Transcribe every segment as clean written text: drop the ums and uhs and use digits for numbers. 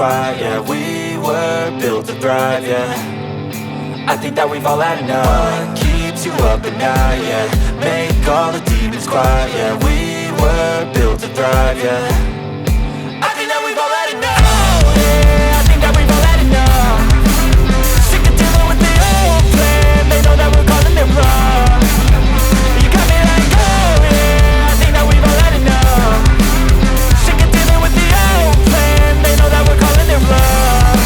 quiet, yeah. We were built to thrive, yeah. I think that we've all had enough. What keeps you up at night, yeah. Make all the demons quiet, yeah. We were built to thrive, yeah. I think that we've all had enough. Oh yeah, I think that we've all had enough. Sick of dealing with the old plan. They know that we're calling it wrong. You got me like, oh yeah, I think that we've all had enough. Sick of dealing with the old plan. They know that we're calling it wrong.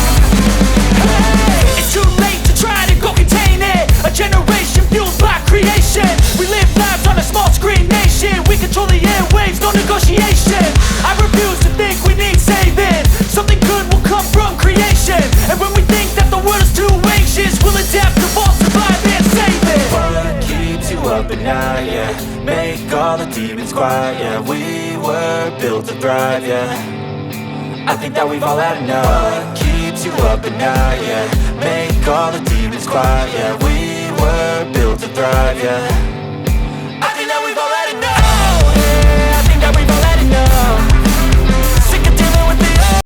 Hey, it's too late to try to go contain it. A generation fueled by creation. We live lives on a small screen nation. We control the airwaves, no negotiation. I refuse to think we need saving. Something good will come from creation. And when we think that the world is too anxious, we'll adapt, evolve, survive and save it. What keeps you up at night, yeah. Make all the demons quiet, yeah. We were built to thrive, yeah. I think that we've all had enough. What keeps you up at night, yeah. Make all the demons quiet, yeah. We were built to thrive, yeah.